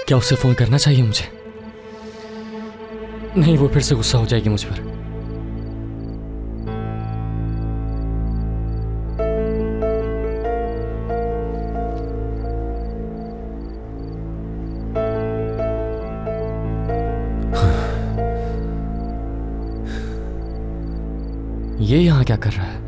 क्या उसे फोन करना चाहिए मुझे? नहीं, वो फिर से गुस्सा हो जाएगी मुझ पर। ये यहाँ क्या कर रहा है?